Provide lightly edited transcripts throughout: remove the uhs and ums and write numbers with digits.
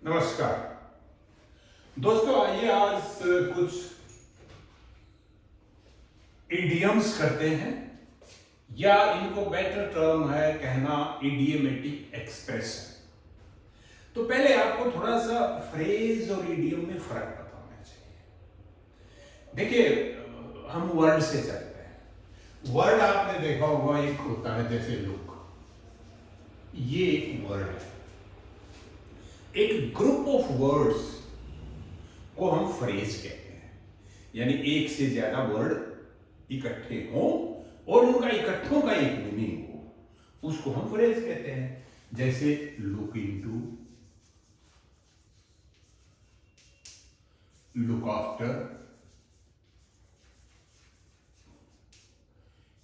नमस्कार दोस्तों, आइए आज कुछ इडियम्स करते हैं, या इनको बेटर टर्म है कहना इडियमेटिक एक्सप्रेशन। तो पहले आपको थोड़ा सा फ्रेज और इडियम में फर्क पता होना चाहिए। देखिए, हम वर्ड से चलते हैं। वर्ड आपने देखा होगा, एक होता है जैसे लुक, ये एक वर्ड है। एक ग्रुप ऑफ वर्ड्स को हम फ्रेज कहते हैं, यानी एक से ज्यादा वर्ड इकट्ठे हों और उनका इकट्ठों का एक मीनिंग हो, उसको हम फ्रेज कहते हैं। जैसे look into, look after,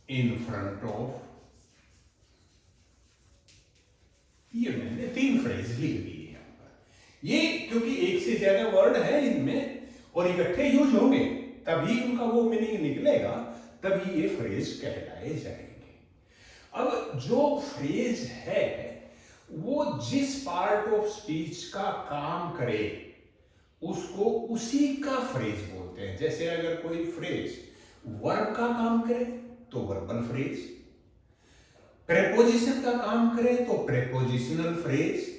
in front of. ये मैंने 3 फ्रेज लिख दिए यहां पर। ये क्योंकि एक से ज्यादा वर्ड है इनमें और इकट्ठे यूज होंगे तभी उनका वो मीनिंग निकलेगा, तभी ये फ्रेज कहलाए जाएंगे। अब जो फ्रेज है वो जिस पार्ट ऑफ स्पीच का काम करे उसको उसी का फ्रेज बोलते हैं। जैसे अगर कोई फ्रेज वर्ब का काम करे तो वर्बल फ्रेज, प्रेपोजिशन का काम करे तो प्रेपोजिशनल फ्रेज,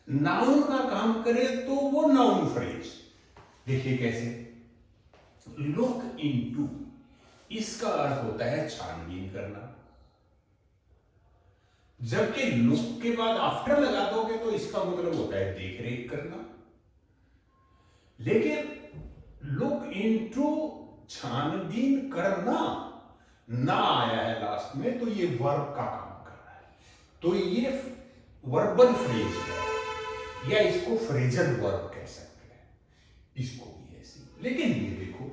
नाउन का काम करे तो वो नाउन फ्रेज। देखिए कैसे, लुक इनटू, इसका अर्थ होता है छानबीन करना, जबकि लुक के बाद आफ्टर लगा दोगे तो इसका मतलब होता है देख रेख करना। लेकिन लुक इनटू छानबीन करना ना आया है लास्ट में, तो ये वर्ब का काम कर रहा है, तो ये वर्बल फ्रेज है, या इसको फ्रेजल वर्ब कह सकते हैं, इसको भी ऐसे। लेकिन ये देखो,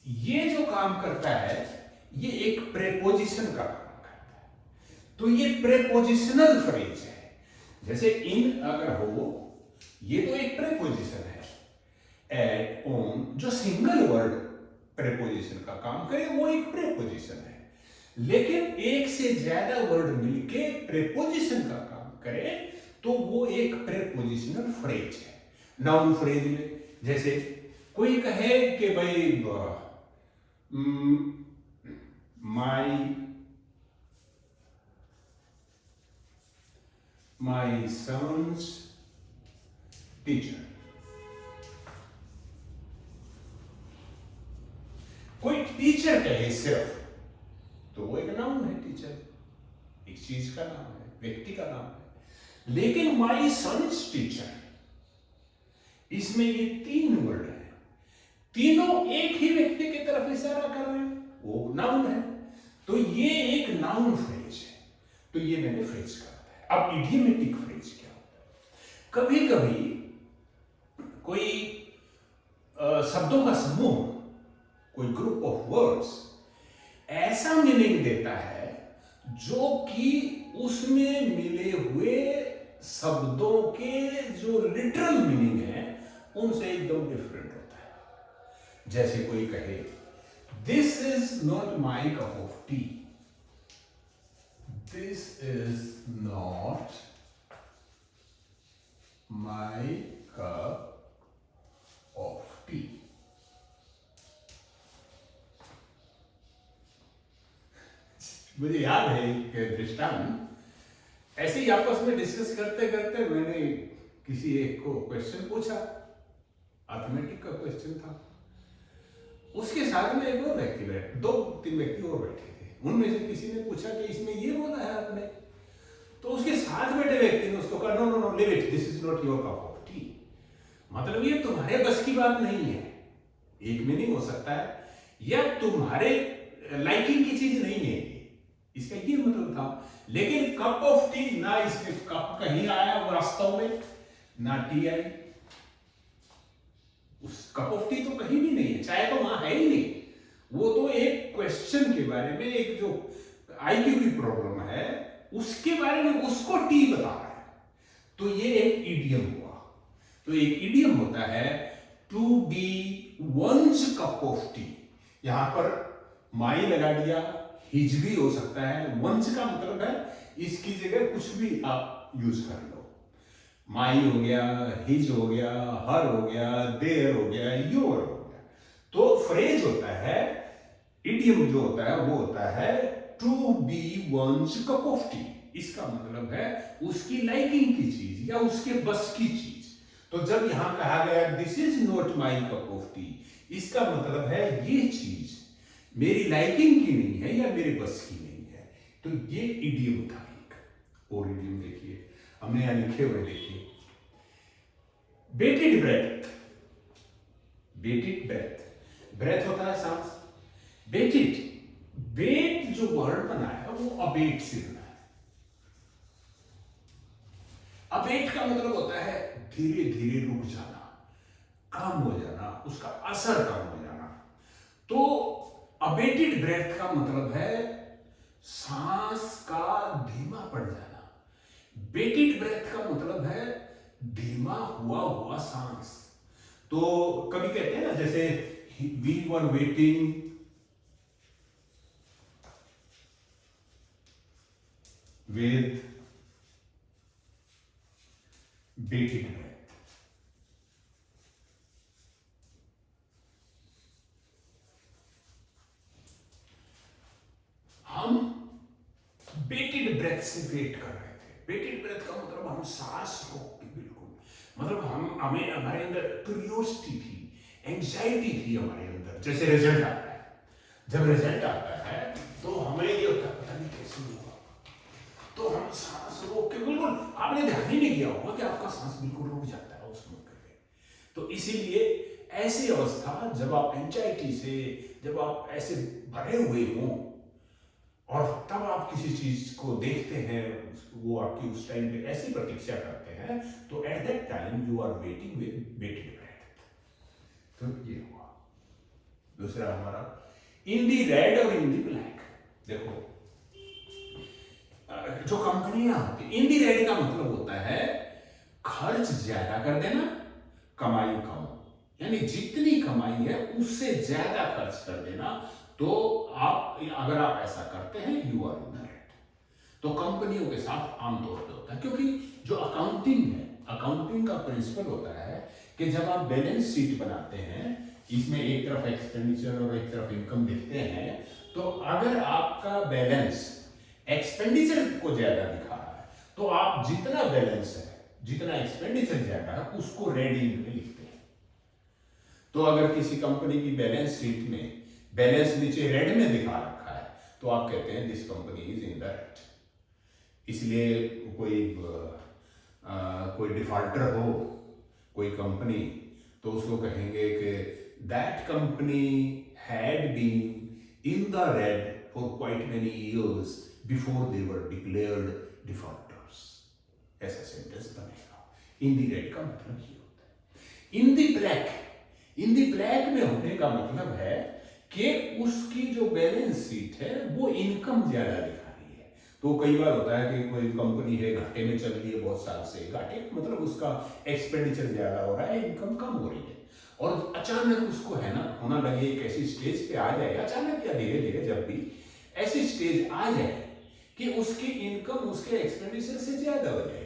ये जो काम करता है ये एक प्रेपोजिशन का काम करता है, तो ये प्रेपोजिशनल फ्रेज है। जैसे इन अगर हो, ये तो एक प्रेपोजिशन है। एट, ऑन, जो सिंगल वर्ड प्रेपोजिशन का काम करे वो एक प्रेपोजिशन है। लेकिन एक से ज्यादा वर्ड मिलके प्रेपोजिशन का काम करे तो वो एक प्रेपोजिशनल फ्रेज है। नाउन फ्रेज में जैसे कोई कहे कि भाई माई सन्स टीचर, कोई टीचर कहे सिर्फ, तो वो एक नाउन है। टीचर एक चीज का नाम है, व्यक्ति का नाम है। लेकिन माई सन्स टीचर, इसमें ये 3 वर्ड है, तीनों एक ही व्यक्ति की तरफ इशारा कर रहे हैं, वो नाउन है, तो ये एक नाउन फ्रेज है। तो ये मैंने फ्रेज कहा है। अब इडियमेटिक फ्रेज क्या होता है? कभी कभी कोई शब्दों का समूह, कोई ग्रुप ऑफ वर्ड्स ऐसा मीनिंग देता है जो कि उसमें मिले हुए शब्दों के जो लिटरल मीनिंग है उनसे एकदम डिफरेंट होता है। जैसे कोई कहे this is not my cup of T, this is not my cup of T. मुझे याद है एक दृष्टांत, ऐसे ही आपस में डिस्कस करते करते मैंने किसी एक को क्वेश्चन पूछा, अर्थमेटिक का क्वेश्चन था। उसके साथ में एक और व्यक्ति बैठे, 2-3 व्यक्ति और बैठे थे। उनमें से किसी ने पूछा कि इसमें ये बोला है आपने, तो उसके साथ बैठे व्यक्ति ने उसको कहा no no no leave it, this is not your cup of tea. मतलब ये तुम्हारे बस की बात नहीं है। एक मीनिंग हो सकता है, या तुम्हारे लाइकिंग की चीज नहीं है, इसका ये मतलब था। लेकिन कप ऑफ टी, ना इसमें कप कहीं आया वास्तव में, ना टी आई। उस कप ऑफ टी तो कहीं भी नहीं है, चाय तो वहां है ही नहीं। वो तो एक क्वेश्चन के बारे में, एक जो आईक्यू की प्रॉब्लम है उसके बारे में उसको टी बता रहा है, तो ये एक इडियम हुआ। तो एक इडियम होता है to be one's cup of tea. यहां पर माई लगा दिया, हिज भी हो सकता है, वंस का मतलब है इसकी जगह कुछ भी आप यूज कर लो। माई हो गया, हिज हो गया, हर हो गया, देयर हो गया, योर हो गया। तो फ्रेज होता है, इडियम जो होता है वो होता है to be one's cup of tea. इसका मतलब है उसकी लाइकिंग की चीज या उसके बस की चीज। तो जब यहां कहा गया this is not my cup of tea, इसका मतलब है ये चीज मेरी लाइकिंग की नहीं है या मेरे बस की नहीं है। तो ये इडियम था एक। और इडियम देखिए हमने यहां लिखे हुए, देखिए बेटेड ब्रेथ। बेटेड ब्रेथ, ब्रेथ होता है सांस। बेटेड, बेट जो वर्ड बना है वो अबेट से बना है। अबेट का मतलब होता है धीरे धीरे रुक जाना, कम हो जाना, उसका असर कम हो जाना। तो अबेटेड ब्रेथ का मतलब है सांस का धीमा पड़ जाना। बेटेड ब्रेथ का मतलब है धीमा हुआ हुआ सांस। तो कभी कहते हैं ना, जैसे we were waiting with bated breath. हम बेटेड ब्रेथ से वेट कर रहे थे। बेटेड ब्रेथ का मतलब हम सांस रोक के, बिल्कुल मतलब हमें हमारे अंदर क्यूरियोसिटी थी, एंजाइटी थी हमारे अंदर। जैसे रिजल्ट आता है, जब रिजल्ट आता है तो हमें ये होता है पता नहीं कैसे होगा, तो हम सांस रोक के, बिल्कुल आपने ध्यान ही नहीं किया होगा कि आपका सांस बिल्कुल रुक जाता है उस मौके पे। तो इसीलिए ऐसी अवस्था जब आप एंजाइटी से, जब आप ऐसे भरे हुए हों और तब आप किसी चीज को देखते हैं, वो आपकी उस टाइम पे ऐसी प्रतीक्षा करते हैं, तो at that time you are waiting with bated breath. तो ये हुआ। दूसरा हमारा इन दी रेड और इन दी ब्लैक। देखो जो कंपनियां होती, इन दी रेड का मतलब होता है खर्च ज्यादा कर देना, कमाई कम। यानी जितनी कमाई है उससे ज्यादा खर्च कर देना। तो आप अगर आप ऐसा करते हैं you are in the red. तो कंपनियों के साथ आमतौर पे होता है, क्योंकि जो अकाउंटिंग है, अकाउंटिंग का प्रिंसिपल होता है कि जब आप बैलेंस शीट बनाते हैं, इसमें एक तरफ एक्सपेंडिचर और एक तरफ इनकम लिखते हैं, तो अगर आपका बैलेंस एक्सपेंडिचर को ज्यादा दिखा रहा है तो आप जितना बैलेंस है, जितना एक्सपेंडिचर ज्यादा है, उसको रेड इंक में लिखते हैं। तो अगर किसी कंपनी की बैलेंस शीट में बैलेंस नीचे रेड में दिखा रखा है तो आप कहते हैं this company is in the red. इसलिए कोई डिफॉल्टर हो, कोई कंपनी, तो उसको कहेंगे कि that company had been in the red for quite many years before they were declared defaulters. ऐसा सेंटेंस बनेगा। इन दी रेड का मतलब ये होता है। इन दी ब्लैक, इन दी ब्लैक में होने का मतलब है कि उसकी जो बैलेंस शीट है वो इनकम ज्यादा दिखा रही है। तो कई बार होता है कि कोई कंपनी है घाटे में चल रही है बहुत साल से, घाटे मतलब उसका एक्सपेंडिचर ज्यादा हो रहा है, इनकम कम हो रही है, और अचानक उसको है ना होना लगे, एक ऐसी स्टेज पे आ जाए, अचानक या धीरे धीरे, जब भी ऐसी स्टेज आ जाए कि उसकी इनकम उसके एक्सपेंडिचर से ज्यादा हो जाए,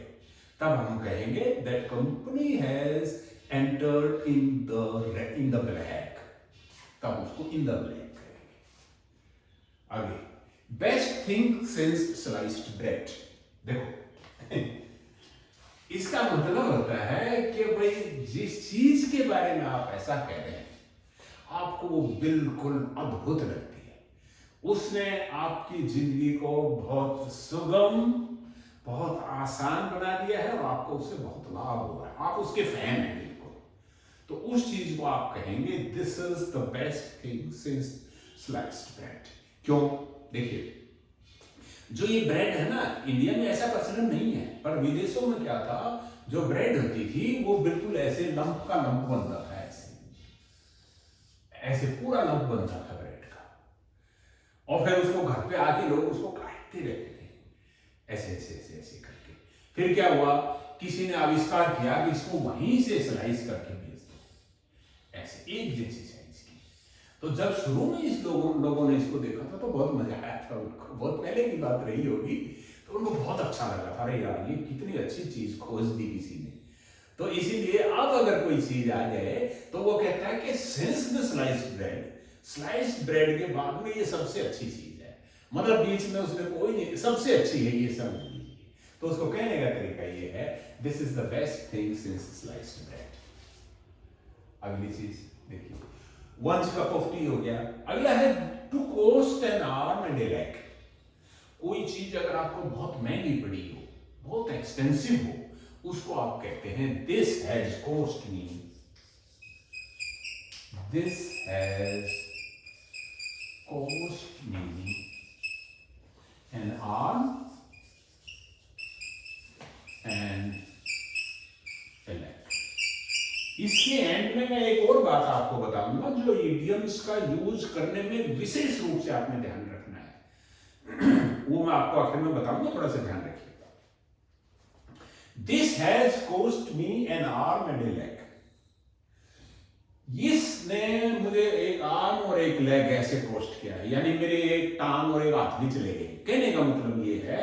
तब हम कहेंगे that company has entered in the black. तब उसको इन द ब्लैक कहेंगे। आगे, best thing since sliced bread. देखो इसका मतलब होता है कि भाई जिस चीज के बारे में आप ऐसा कह रहे हैं आपको वो बिल्कुल अद्भुत लगती है, उसने आपकी जिंदगी को बहुत सुगम, बहुत आसान बना दिया है और आपको उससे बहुत लाभ हो रहा है, आप उसके फैन हैं बिल्कुल, तो उस चीज को आप कहेंगे this is the best thing since sliced bread. क्यों? देखिए जो ये ब्रेड है ना, इंडिया में ऐसा प्रचलन नहीं है, पर विदेशों में क्या था, जो ब्रेड होती थी वो बिल्कुल ऐसे लंप का लंप बनता था, ऐसे ऐसे पूरा लंप बनता था ब्रेड का, और फिर उसको घर पे आके लोग उसको काटते रहते थे ऐसे ऐसे ऐसे ऐसे करके। फिर क्या हुआ, किसी ने आविष्कार किया कि इसको वहीं से स्लाइस करके भेज दो, ऐसे एक जैसी साइज की। तो जब शुरू में इस लोगों ने इसको देखा था तो बहुत मजा आया था उनको, बहुत पहले की बात रही होगी। तो उनको बहुत अच्छा लगा था, अरे यार ये कितनी अच्छी चीज खोज दी किसी ने। तो इसीलिए अब अगर कोई चीज आ जाए तो वो कहता है कि सिंस द स्लाइस्ड ब्रेड के बाद में ये सबसे अच्छी चीज है, मतलब बीच में उसने कोई नहीं, सबसे अच्छी है ये समझ लीजिए। तो उसको कहने का तरीका ये है, this is the best thing since sliced bread. अगली चीज देखिए, 1 कप ऑफ टी हो गया। अगला है to cost an arm and a leg. कोई चीज अगर आपको बहुत महंगी पड़ी हो, बहुत एक्सपेंसिव हो, उसको आप कहते हैं this has cost me, this has cost me N arm and a leg. इसके एंड में मैं एक और बात आपको बताऊंगा, जो इडियम्स का यूज करने में विशेष रूप से आपने ध्यान रखना है वो मैं आपको आखिर में बताऊंगा, थोड़ा सा ध्यान रखिएगा। This has cost me N arm and a leg. इसने मुझे एक आर्म और एक लेग ऐसे कॉस्ट किया है, यानी मेरे एक टांग और एक हाथ भी चले गए। कहने का मतलब ये है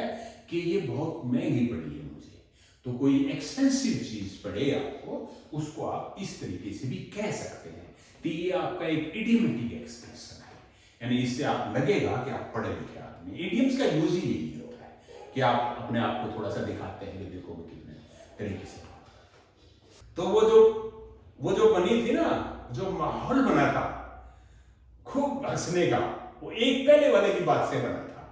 कि ये बहुत महंगी पड़ी है मुझे। तो कोई एक्सपेंसिव चीज पड़े आपको, उसको आप इस तरीके से भी कह सकते हैं। तो ये आपका एक इडियमेटिक एक्सप्रेशन है, यानी इससे आप लगेगा कि आप पढ़े लिखे आदमी। इडियम्स का यूज ही यही होता है कि आप अपने आप को थोड़ा सा दिखाते हैं कि देखो मैं कितने तरीके से। तो वो जो बनी थी ना, जो माहौल बना था खूब हंसने का, वो एक पहले वाले की बात से बना था।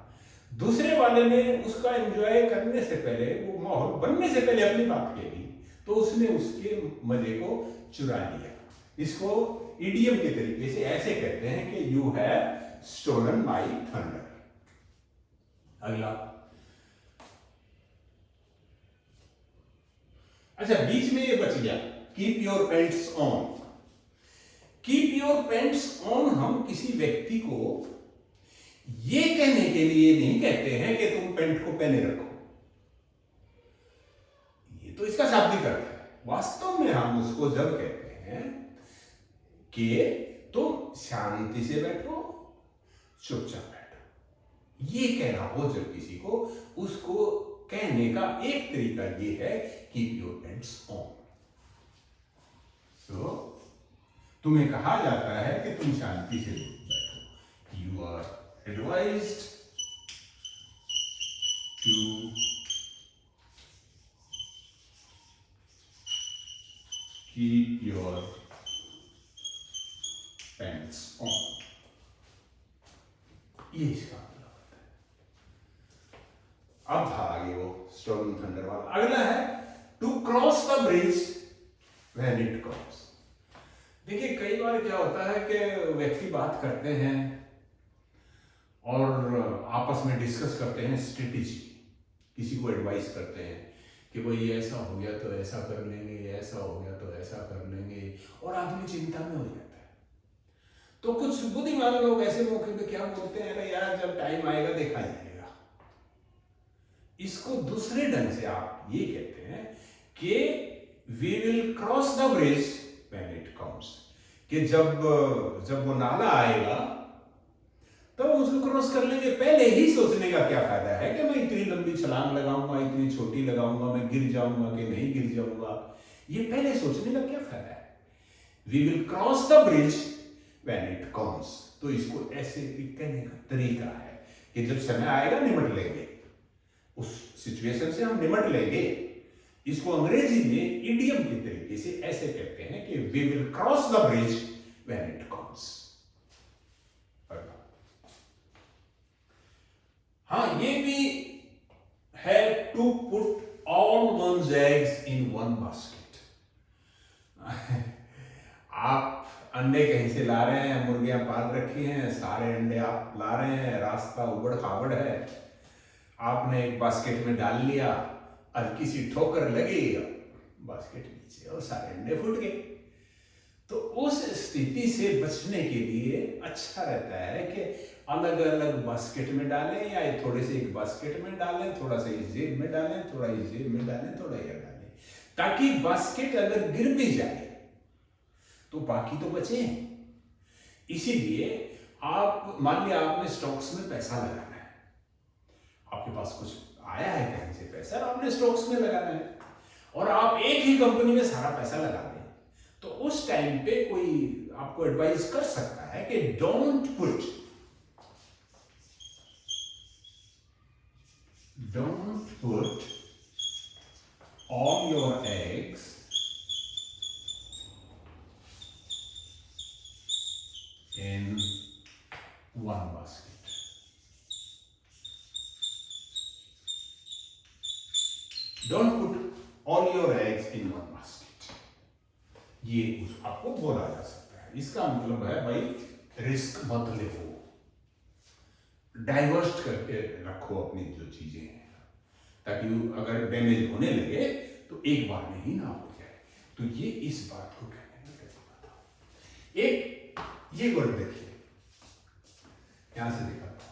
दूसरे वाले ने उसका एंजॉय करने से पहले, वो माहौल बनने से पहले अपनी बात कह दी, तो उसने उसके मजे को चुरा लिया। इसको इडियम के तरीके से ऐसे कहते हैं कि you have stolen my thunder. अगला, अच्छा बीच में ये बच गया, keep your pants on. Keep your pants on हम किसी व्यक्ति को ये कहने के लिए नहीं कहते हैं कि तुम पेंट को पहने रखो, ये तो इसका शाब्दिक अर्थ है। वास्तव में हम उसको जब कहते हैं कि तुम शांति से बैठो, चुपचाप बैठो, ये कहना हो जब किसी को, उसको कहने का एक तरीका ये है, keep your pants on. So तुम्हें कहा जाता है कि तुम शांति से बैठो। You are advised to keep your pants on, ये इसका मतलब होता है। अब था आगे वो स्टोलन थंडर वाला। अगला है to cross the bridge when it comes. देखिए कई बार क्या होता है कि व्यक्ति बात करते हैं और आपस में डिस्कस करते हैं स्ट्रेटेजी, किसी को एडवाइस करते हैं कि भाई ऐसा हो गया तो ऐसा कर लेंगे, ऐसा हो गया तो ऐसा कर लेंगे, और आदमी चिंता में हो जाता है। तो कुछ बुद्धिमान लोग ऐसे मौके पे क्या बोलते हैं, अरे यार जब टाइम आएगा देखा जाएगा। इसको दूसरे ढंग से आप ये कहते हैं कि we will cross the bridge when it comes, कि जब वो नाला आएगा तो उसको क्रॉस कर लेंगे। पहले ही सोचने का क्या फायदा है कि मैं इतनी लंबी छलांग लगाऊंगा, इतनी छोटी लगाऊंगा, मैं गिर जाऊंगा कि नहीं गिर जाऊंगा, ये पहले सोचने का क्या फायदा है। We will cross the bridge when it comes, तो इसको ऐसे कहने का तरीका है कि जब समय आएगा निपट लेंगे, उस सिचुएशन से हम निपट लेंगे। इसको अंग्रेजी में इडियम के तरीके से ऐसे कहते हैं कि we will cross the bridge when it comes. हाँ, ये भी है to put all one's eggs in one basket. आप अंडे कहीं से ला रहे हैं, मुर्गियां पाल रखी हैं, सारे अंडे आप ला रहे हैं, रास्ता उबड़ खाबड़ है, आपने एक बास्केट में डाल लिया, हल्की सी ठोकर लगी, बास्केट नीचे और सारे अंडे फूट गए। तो उस स्थिति से बचने के लिए अच्छा रहता है कि अलग अलग बास्केट में डालें, या थोड़े से एक बास्केट में डालें, थोड़ा सा इस जेब में डालें, थोड़ा इस जेब में डालें, थोड़ा इधर डालें, ताकि बास्केट अगर गिर भी जाए तो बाकी तो बचे। इसीलिए आप मान लिया आपने स्टॉक्स में पैसा लगाना है, आपके पास कुछ आया है कहीं से पैसा, आपने स्टॉक्स में लगाना है, और आप एक ही कंपनी में सारा पैसा लगा दें, तो उस टाइम पे कोई आपको एडवाइस कर सकता है कि don't put all your eggs in one basket. Don't put all your eggs in one basket. ये आपको बोला जा सकता है। इसका मतलब है भाई रिस्क मत ले, डाइवर्स्ट करके रखो अपनी जो चीजें हैं, ताकि अगर डैमेज होने लगे तो एक बार में ही ना हो जाए। तो ये इस बात को कहने में कैसे बताओ। एक ये वर्ड देखिए, यहां से दिखाता,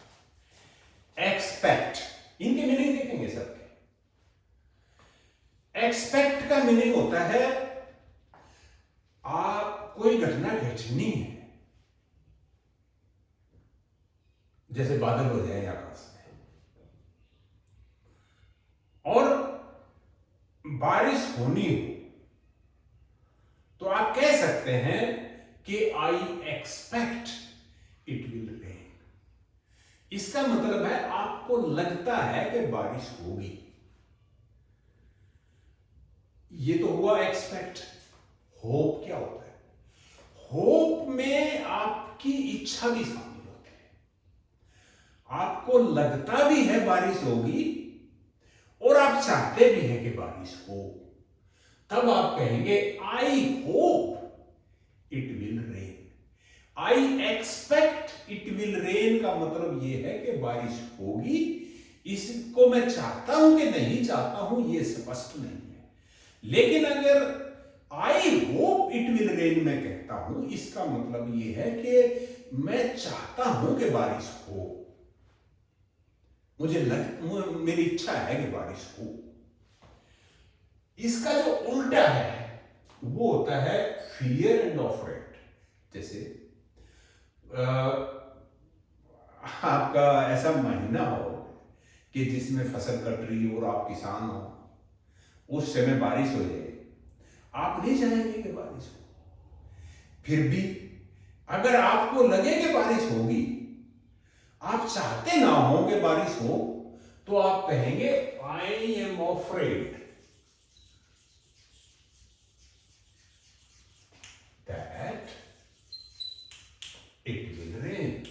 एक्सपेक्ट, इनके मीनिंग देखेंगे सबके। एक्सपेक्ट का मीनिंग होता है आप कोई घटना घटनी है, जैसे बादल हो जाए आकाश में और बारिश होनी हो, तो आप कह सकते हैं कि I expect it will rain. इसका मतलब है आपको लगता है कि बारिश होगी। ये तो हुआ एक्सपेक्ट। होप क्या होता है? होप में आपकी इच्छा भी शामिल होती है। आपको लगता भी है बारिश होगी और आप चाहते भी हैं कि बारिश हो, तब आप कहेंगे आई hope it will rain. I expect it will rain का मतलब यह है कि बारिश होगी। इसको मैं चाहता हूं कि नहीं चाहता हूं यह स्पष्ट नहीं है, लेकिन अगर आई होप इट विल रेन मैं कहता हूं, इसका मतलब यह है कि मैं चाहता हूं कि बारिश हो, मेरी इच्छा है कि बारिश हो। इसका जो उल्टा है वो होता है फियर एंड ऑफ्रेड। जैसे आपका ऐसा महीना हो कि जिसमें फसल कट रही हो और आप किसान हो, उस समय बारिश हो जाए, आप नहीं चाहेंगे कि बारिश हो। फिर भी अगर आपको लगे कि बारिश होगी, आप चाहते ना हो कि बारिश हो, तो आप कहेंगे I am Offred that it will rain.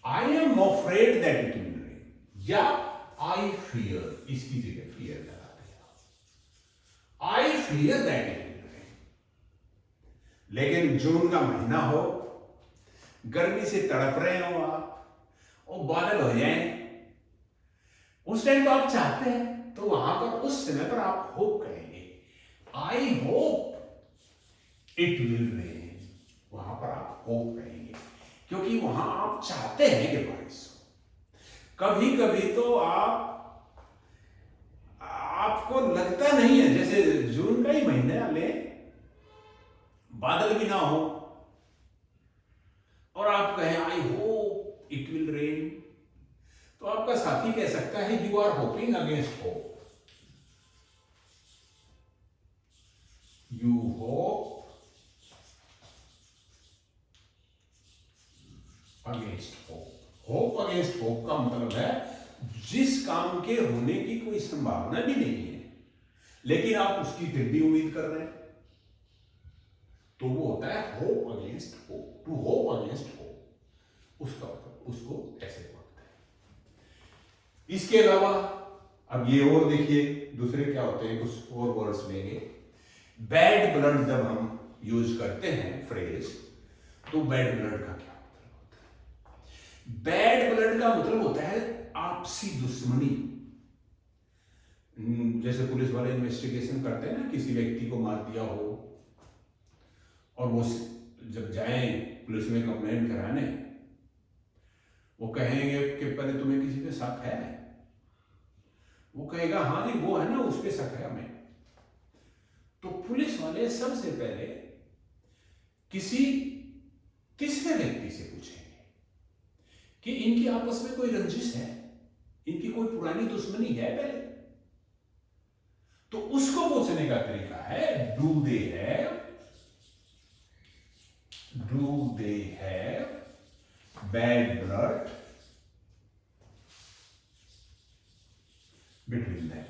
I am Offred that it will rain, या आई फियर, इसकी जगह फियर लगा दिया, I fear that it will rain. लेकिन जून का महीना हो, गर्मी से तड़प रहे हो आप और बादल हो जाए, उस टाइम तो आप चाहते हैं, तो वहां पर उस समय पर आप होप करेंगे, आई होप इट विल रेन। वहां पर आप होप करेंगे क्योंकि वहां आप चाहते हैं कि बारिश हो। कभी कभी तो आपको लगता नहीं है, जैसे जून का ही महीना ले, बादल भी ना हो और आप कहें I hope it will rain, तो आपका साथी कह सकता है you are hoping against hope. You hope against hope. Hope against hope का मतलब है जिस काम के होने की कोई संभावना भी नहीं है, लेकिन आप उसकी फिर भी उम्मीद कर रहे हैं, तो वो होता है hope against hope. To hope against hope, उसको ऐसे बोलते हैं। इसके अलावा अब ये और देखिए दूसरे क्या होते हैं, कुछ और वर्ड्स लेंगे। बैड ब्लड जब हम यूज करते हैं फ्रेज, तो बैड ब्लड का क्या मतलब होता है? बैड ब्लड का मतलब होता है आपसी दुश्मनी। जैसे पुलिस वाले इन्वेस्टिगेशन करते हैं ना, किसी व्यक्ति को मार दिया हो और वो जब जाएं पुलिस में कंप्लेंट कराने, वो कहेंगे कि पहले तुम्हें किसी पे शक है? वो कहेगा हाँ जी वो है ना, उस पे शक है हमें। तो पुलिस वाले सबसे पहले किसी तीसरे व्यक्ति से पूछेंगे कि इनकी आपस में कोई रंजिश है, इनकी कोई पुरानी दुश्मनी है पहले। तो उसको पूछने का तरीका है do they have bad blood between them.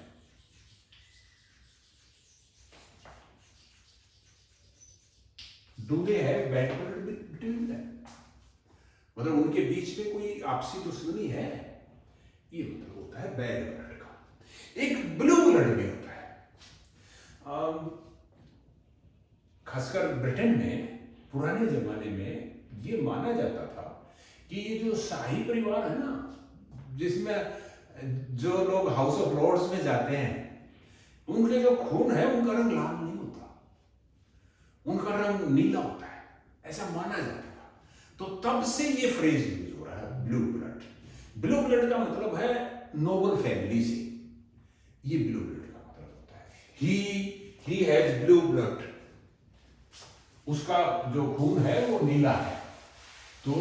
Do they have bad blood between them, मतलब उनके बीच में कोई आपसी दुश्मनी है, ये मतलब होता है बैड ब्लड का। एक ब्लू ब्लड भी होता है। खासकर ब्रिटेन में पुराने जमाने में ये माना जाता था कि ये जो शाही परिवार है ना, जिसमें जो लोग हाउस ऑफ लॉर्ड्स में जाते हैं, उनके जो खून है उनका रंग लाल नहीं होता, उनका रंग नीला होता है, ऐसा माना जाता था। तो तब से ये फ्रेज यूज हो रहा है ब्लू ब्लड। ब्लू ब्लड का मतलब है नोबल फैमिली से, ये ब्लू ब्लड का मतलब होता है। ही हैज ब्लू ब्लड, उसका जो खून है वो नीला है। तो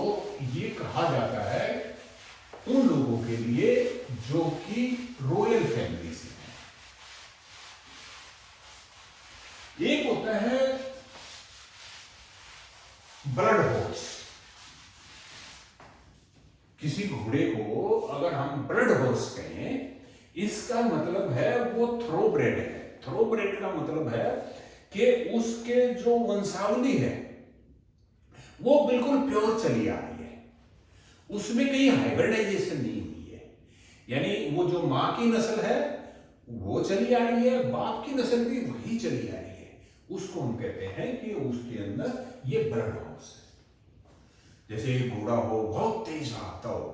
ये कहा जाता है उन लोगों के लिए जो कि रॉयल फैमिली से है। एक होता है ब्लड हॉर्स। किसी घोड़े को अगर हम ब्लड हॉर्स कहें, इसका मतलब है वो थ्रोब्रेड है। थ्रोब्रेड का मतलब है कि उसके जो वंशावली है वो बिल्कुल प्योर चली आ रही है, उसमें कहीं हाइब्रिडाइजेशन नहीं हुई है। यानी वो जो मां की नस्ल है वो चली आ रही है, बाप की नस्ल भी वही चली आ रही है, उसको हम कहते हैं कि उसके अंदर ये ब्लड हॉर्स है। जैसे एक घोड़ा हो, बहुत तेज भागता हो,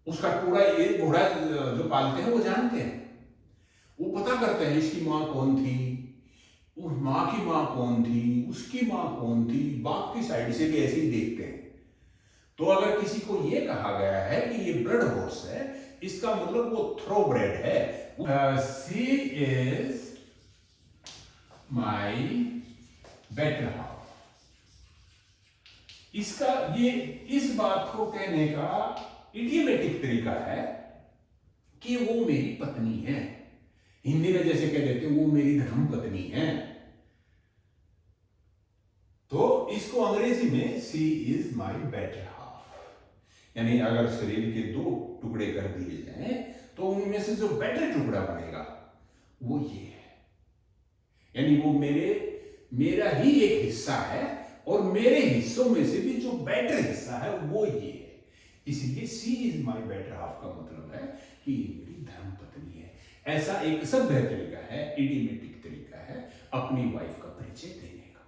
उसका पूरा एक घोड़ा जो पालते हैं वो जानते हैं, वो पता करते हैं इसकी माँ कौन थी, उस माँ की माँ कौन थी, उसकी माँ कौन थी, बाप की साइड से भी ऐसे ही देखते हैं। तो अगर किसी को ये कहा गया है कि ये ब्लड हॉर्स है, इसका मतलब वो थ्रोब्रेड है। She is my better half. इसका ये इस बात को कहने का इडियोमेटिक तरीका है कि वो मेरी पत्नी है। हिंदी में जैसे कह देते हैं वो मेरी धर्म पत्नी है, तो इसको अंग्रेजी में सी इज माई बेटर हाफ। यानी अगर शरीर के दो टुकड़े कर दिए जाएं तो उनमें से जो बेटर टुकड़ा बनेगा वो ये है। यानी वो मेरा ही एक हिस्सा है, और मेरे हिस्सों में से भी जो बेटर हिस्सा है वो ये है। इसीलिए सी इज माई बेटर हाफ का मतलब है कि ये मेरी धर्म पत्नी है। ऐसा एक सभ्य तरीका है, इडियोमेटिक तरीका है अपनी वाइफ का परिचय देने का।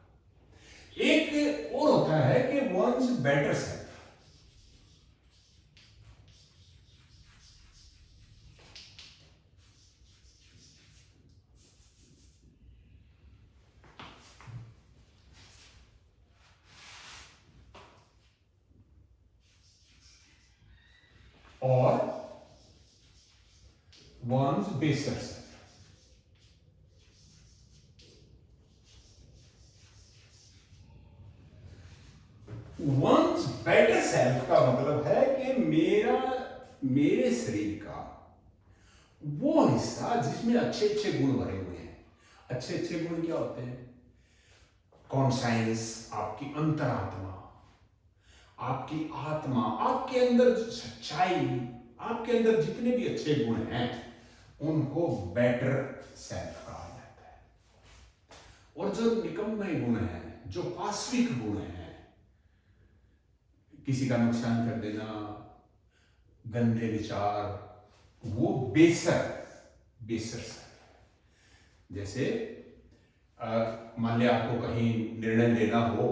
एक और होता है कि वंस बेटर सेल्फ। और one's baser self। one's better self का मतलब है कि मेरे शरीर का वो हिस्सा जिसमें अच्छे अच्छे गुण भरे हुए हैं। अच्छे अच्छे गुण क्या होते हैं? कॉन्साइंस, आपकी अंतरात्मा, आपकी आत्मा, आपके अंदर सच्चाई, आपके अंदर जितने भी अच्छे गुण हैं उनको बेटर सेल्फ कहा जाता है। और जो निकम्मे गुण हैं, जो पाश्विक गुण हैं, किसी का नुकसान कर देना, गंदे विचार, वो बेसर सेल्फ। जैसे मान लिया आपको कहीं निर्णय लेना हो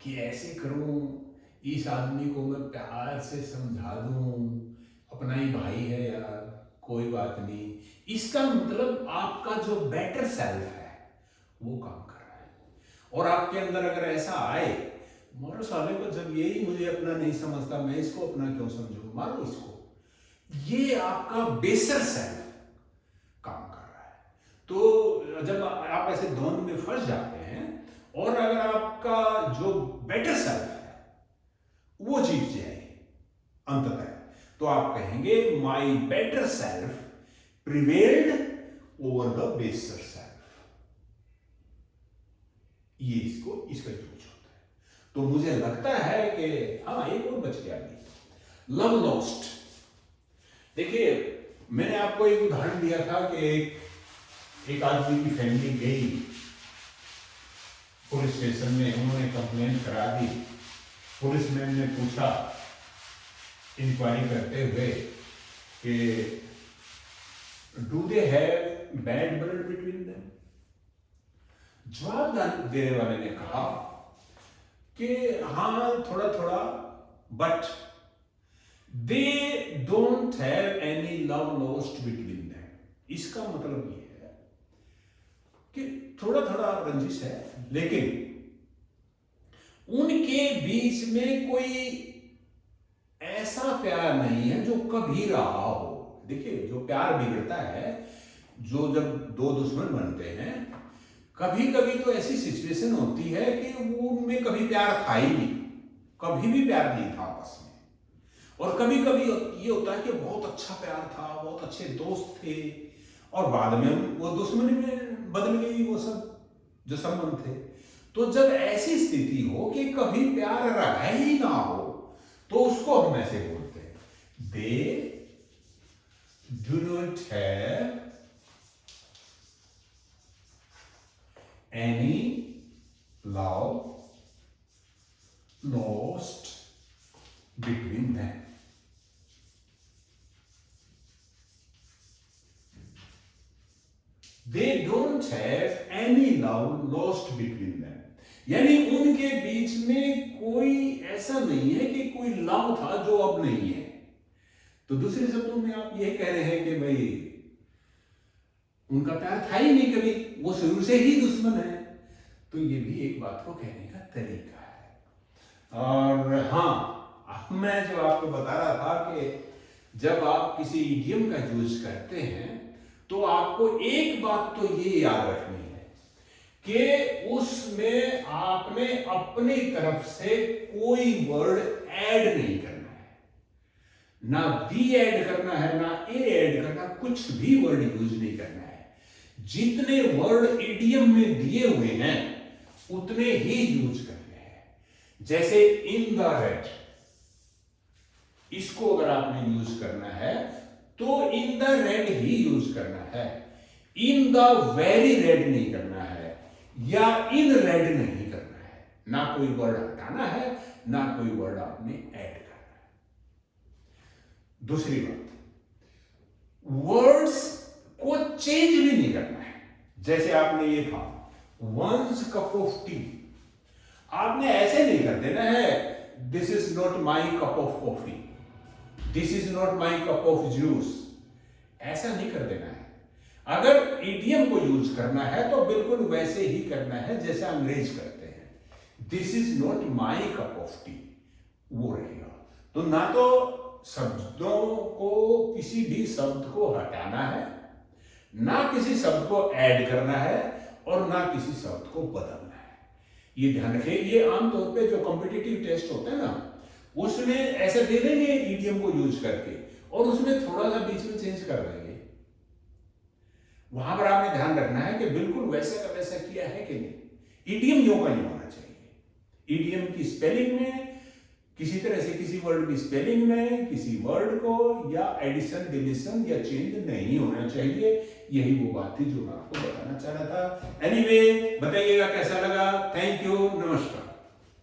कि ऐसे करूं, इस आदमी को मैं प्यार से समझा दूं, अपना ही भाई है यार, कोई बात नहीं, इसका मतलब आपका जो बेटर सेल्फ है वो काम कर रहा है। और आपके अंदर अगर ऐसा आए, मारो साले को, जब यही मुझे अपना नहीं समझता मैं इसको अपना क्यों समझूं, मारो इसको, ये आपका बेसर सेल्फ काम कर रहा है। तो जब आप ऐसे द्वंद में फंस जाते हैं, और अगर आपका जो बेटर सेल्फ है वो जीत जाए अंततः, तो आप कहेंगे माई better self prevailed over the बेसर सेल्फ। ये इसका यूज होता है। तो मुझे लगता है कि हाँ, एक और बच गया अभी, लव लॉस्ट। देखिए, मैंने आपको एक उदाहरण दिया था कि एक आदमी की फैमिली गई पुलिस स्टेशन में, उन्होंने कंप्लेंट करा दी। पुलिसमैन ने पूछा इंक्वायरी करते हुए कि do they have bad blood between them. जवाब देने वाले ने कहा कि हाँ, थोड़ा थोड़ा, but they don't have any love lost between them. इसका मतलब ये है कि थोड़ा थोड़ा रंजिश है, लेकिन उनके बीच में कोई ऐसा प्यार नहीं है जो कभी रहा हो। देखिए, जो प्यार बिगड़ता है, जो जब दो दुश्मन बनते हैं, कभी कभी तो ऐसी सिचुएशन होती है कि वो उनमें कभी प्यार था ही नहीं, कभी भी प्यार नहीं था आपस में। और कभी कभी ये होता है कि बहुत अच्छा प्यार था, बहुत अच्छे दोस्त थे, और बाद में वो दुश्मनी में बदल गई वो सब जो संबंध थे। तो जब ऐसी स्थिति हो कि कभी प्यार रहा ही ना हो, तो उसको हम ऐसे बोलते हैं, they do not have any love lost between them. They don't have any love lost between them। यानी उनके बीच में कोई ऐसा नहीं है कि कोई लव था जो अब नहीं है। तो दूसरे शब्दों में आप ये कह रहे हैं कि भाई उनका प्यार था ही नहीं कभी, वो शुरू से ही दुश्मन है। तो ये भी एक बात को कहने का तरीका है। और हाँ, मैं जो आपको बता रहा था कि जब आप किसी इडियम का यूज करते हैं तो आपको एक बात तो ये याद रखनी है कि उसमें आपने अपनी तरफ से कोई वर्ड ऐड नहीं करना है, ना दी ऐड करना है, ना ए ऐड करना, कुछ भी वर्ड यूज नहीं करना है। जितने वर्ड इडियम में दिए हुए हैं उतने ही यूज करने हैं। जैसे इन द रेड, इसको अगर आपने यूज करना है तो इन द रेड ही यूज करना है, इन द वेरी रेड नहीं करना है, या इन रेड नहीं करना है। ना कोई वर्ड हटाना है, ना कोई वर्ड आपने ऐड करना है। दूसरी बात, वर्ड्स को चेंज भी नहीं करना है। जैसे आपने ये था वंस कप ऑफ टी, आपने ऐसे नहीं कर देना है this is not my cup of coffee, this is not my cup of juice. ऐसा नहीं कर देना है। अगर इडियम को यूज करना है तो बिल्कुल वैसे ही करना है जैसे अंग्रेज करते हैं, this is not my cup of T, वो रहेगा। तो ना तो शब्दों को, किसी भी शब्द को हटाना है, ना किसी शब्द को ऐड करना है, और ना किसी शब्द को बदलना है। ये ध्यान रखिए। ये आमतौर पे जो कॉम्पिटिटिव टेस्ट होते हैं ना, उसमें ऐसा दे देंगे इडियम को यूज करके, और उसमें थोड़ा सा बीच में चेंज कर देंगे। वहां पर आपने ध्यान रखना है कि बिल्कुल वैसे का वैसा किया है कि नहीं। इडियम यो का नहीं होना चाहिए। इडियम की स्पेलिंग में किसी तरह से किसी वर्ड की स्पेलिंग में किसी वर्ड को या एडिशन, डिलीशन या चेंज नहीं होना चाहिए। यही वो बात थी जो मैं आपको बताना चाह रहा था। एनीवे, बताइएगा कैसा लगा। थैंक यू, नमस्कार।